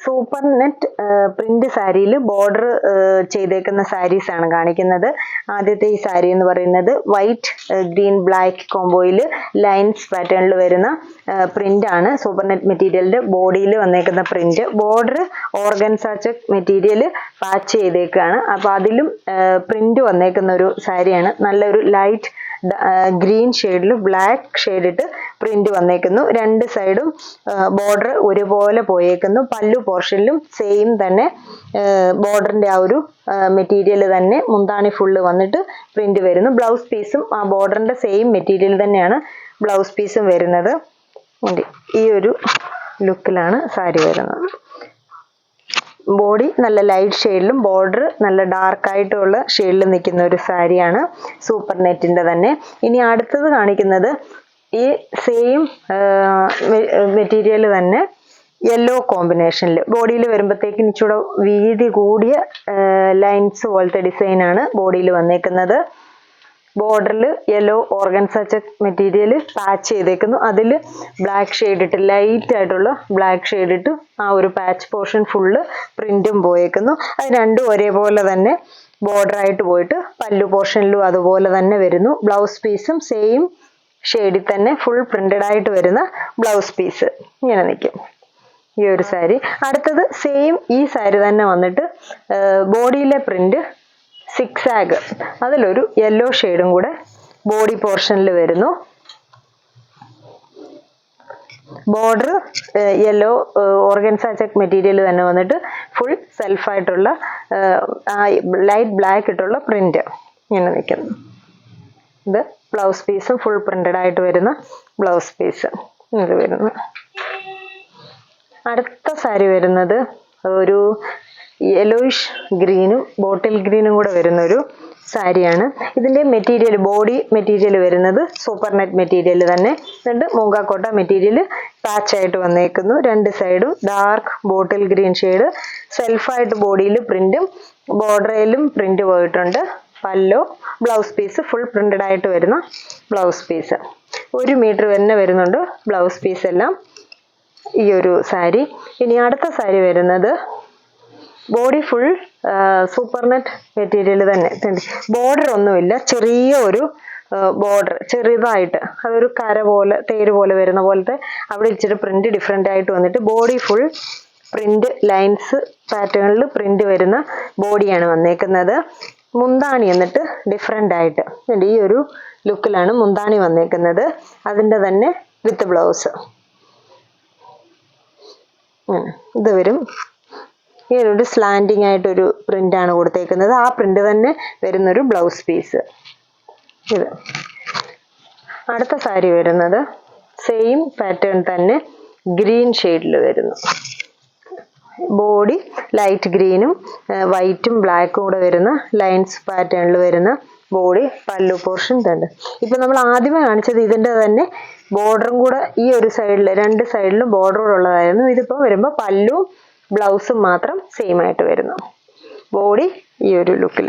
Super net print സാരിയിൽ border ചെയ്തേക്കുന്ന സാരീസ് ആണ് കാണിക്കുന്നത്. ആദ്യത്തെ ഈ സാരി എന്ന് പറയുന്നത് വൈറ്റ് ഗ്രീൻ ബ്ലാക്ക് കോംബോയിൽ ലൈൻസ് പാറ്റേണിൽ വരുന്ന പ്രിന്റ് ആണ്. സൂപ്പർ നെറ്റ് മെറ്റീരിയലിന്റെ ബോഡിയിൽ വന്നേക്കുന്ന print. Border organza check material patch ചെയ്തേക്കാണ്. അപ്പൊ അതിലും പ്രിന്റ് വന്നേക്കുന്ന ഒരു സാരിയാണ്. നല്ലൊരു ലൈറ്റ് ഗ്രീൻ ഷെയ്ഡിൽ ബ്ലാക്ക് ഷെയ്ഡ് ഇട്ട് പ്രിന്റ് വന്നേക്കുന്നു. രണ്ട് സൈഡും ബോർഡർ ഒരുപോലെ പോയേക്കുന്നു. പല്ലു പോർഷനിലും സെയിം തന്നെ ബോർഡറിന്റെ ആ ഒരു മെറ്റീരിയൽ തന്നെ മുന്താണി ഫുള്ള് വന്നിട്ട് പ്രിന്റ് വരുന്നു. ബ്ലൗസ് പീസും ആ ബോർഡറിന്റെ സെയിം മെറ്റീരിയൽ തന്നെയാണ് ബ്ലൗസ് പീസും വരുന്നത്. ഈ ഒരു ലുക്കിലാണ് സാരി വരുന്നത്. ബോഡി നല്ല ലൈറ്റ് ഷെയ്ഡിലും ബോർഡർ നല്ല ഡാർക്ക് ആയിട്ടുള്ള ഷെയ്ഡിലും നിൽക്കുന്ന ഒരു സാരിയാണ് സൂപ്പർ നെറ്റിന്റെ തന്നെ. ഇനി അടുത്തത് കാണിക്കുന്നത് ഈ സെയിം മെറ്റീരിയൽ തന്നെ യെല്ലോ കോമ്പിനേഷനിൽ ബോഡിയിൽ വരുമ്പോഴത്തേക്കും ഇച്ചിരി വീതി കൂടിയ ലൈൻസ് പോലത്തെ ഡിസൈൻ ആണ് ബോഡിയിൽ വന്നേക്കുന്നത്. ബോർഡറിൽ yellow organza check material patch ചെയ്തേക്കുന്നു. അതിൽ ബ്ലാക്ക് ഷെയ്ഡ് ഇട്ട് ലൈറ്റ് ആയിട്ടുള്ള ബ്ലാക്ക് ഷെയ്ഡ് ഇട്ട് ആ ഒരു പാച്ച് പോർഷൻ ഫുള്ള് പ്രിന്റും പോയേക്കുന്നു. അത് രണ്ടും ഒരേപോലെ തന്നെ ബോർഡർ ആയിട്ട് പോയിട്ട് പല്ലു പോർഷനിലും അതുപോലെ തന്നെ വരുന്നു. ബ്ലൗസ് പീസും സെയിം ഷെയ്ഡിൽ തന്നെ ഫുൾ പ്രിന്റഡ് ആയിട്ട് വരുന്ന ബ്ലൗസ് പീസ് ഇങ്ങനെ നിൽക്കും ഈ ഒരു സാരി. അടുത്തത് സെയിം ഈ സാരി തന്നെ വന്നിട്ട് ബോഡിയിലെ പ്രിന്റ് സിക്സ് ആഗ്, അതിലൊരു യെല്ലോ ഷെയ്ഡും കൂടെ ബോഡി പോർഷനിൽ വരുന്നു. Border yellow organza check material തന്നെ വന്നിട്ട് ഫുൾ സെൽഫായിട്ടുള്ള ലൈറ്റ് ബ്ലാക്ക് ഇട്ടുള്ള പ്രിന്റ് ഇങ്ങനെ നിൽക്കുന്നു. ഇത് ബ്ലൗസ് പീസും ഫുൾ പ്രിന്റഡ് ആയിട്ട് വരുന്ന ബ്ലൗസ് പീസ് ഇത് വരുന്നു. അടുത്ത സാരി വരുന്നത് ഒരു യെലോയിഷ് ഗ്രീനും ബോട്ടിൽ ഗ്രീനും കൂടെ വരുന്ന ഒരു സാരിയാണ്. ഇതിന്റെ മെറ്റീരിയൽ ബോഡി മെറ്റീരിയൽ വരുന്നത് സൂപ്പർ നെറ്റ് മെറ്റീരിയൽ തന്നെ. രണ്ട് മൂങ്കാക്കോട്ട മെറ്റീരിയൽ പാച്ച് ആയിട്ട് വന്നേക്കുന്നു. രണ്ട് സൈഡും ഡാർക്ക് ബോട്ടിൽ ഗ്രീൻ ഷെയ്ഡ്. സെൽഫായിട്ട് ബോഡിയിൽ പ്രിന്റും ബോർഡറിലും പ്രിന്റ് പോയിട്ടുണ്ട്. പല്ലോ ബ്ലൗസ് പീസ് ഫുൾ പ്രിന്റഡ് ആയിട്ട് വരുന്ന ബ്ലൗസ് പീസ്. 1 മീറ്റർ തന്നെ വരുന്നുണ്ട് ബ്ലൗസ് പീസ് എല്ലാം ഈ ഒരു സാരി. ഇനി അടുത്ത സാരി വരുന്നത് body full super net material തന്നെ. ബോർഡർ ഒന്നുമില്ല, ചെറിയ ഒരു ബോർഡർ ചെറുതായിട്ട് അതൊരു കര പോലെ തേര് പോലെ വരുന്ന പോലത്തെ അവിടെ ഇച്ചിരി പ്രിന്റ് ഡിഫറെന്റ് ആയിട്ട് വന്നിട്ട് ബോഡി ഫുൾ പ്രിന്റ് ലൈൻസ് പാറ്റേണിൽ പ്രിന്റ് വരുന്ന ബോഡിയാണ് വന്നേക്കുന്നത്. മുന്താണി എന്നിട്ട് ഡിഫറെന്റ് ആയിട്ട് ഈ ഒരു ലുക്കിലാണ് മുന്താണി വന്നേക്കുന്നത്. അതിന്റെ തന്നെ വിത്ത് ബ്ലൗസ് ഇത് വരും. ഈ ഒരു സ്ലാൻഡിങ് ആയിട്ടൊരു പ്രിന്റ് ആണ് കൊടുത്തേക്കുന്നത്. ആ പ്രിന്റ് തന്നെ വരുന്നൊരു ബ്ലൗസ് പീസ് ഇത്. അടുത്ത സാരി വരുന്നത് സെയിം പാറ്റേൺ തന്നെ ഗ്രീൻ ഷെയ്ഡിൽ വരുന്നു. ബോഡി ലൈറ്റ് ഗ്രീനും വൈറ്റും ബ്ലാക്കും കൂടെ വരുന്ന ലൈൻസ് പാറ്റേണിൽ വരുന്ന ബോഡി. പല്ലു പോർഷൻ ഉണ്ട്. ഇപ്പൊ നമ്മൾ ആദ്യമേ കാണിച്ചത് ഇതിന്റെ തന്നെ ബോർഡറും കൂടെ ഈ ഒരു സൈഡിൽ രണ്ട് സൈഡിലും ബോർഡർ ഉള്ളതായിരുന്നു. ഇതിപ്പോ വരുമ്പോൾ പല്ലും ബ്ലൗസും മാത്രം സെയിം ആയിട്ട് വരുന്നു. ബോഡി ഈ ഒരു ലുക്കിൽ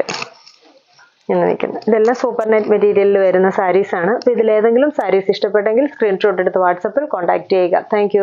ഇങ്ങനെ നിൽക്കുന്നത്. ഇതെല്ലാം സൂപ്പർ നെറ്റ് മെറ്റീരിയലിൽ വരുന്ന സാരീസ് ആണ്. അപ്പോൾ ഇതിലേതെങ്കിലും സാരീസ് ഇഷ്ടപ്പെട്ടെങ്കിൽ സ്ക്രീൻഷോട്ട് എടുത്ത് വാട്സപ്പിൽ കോൺടാക്ട് ചെയ്യുക. താങ്ക്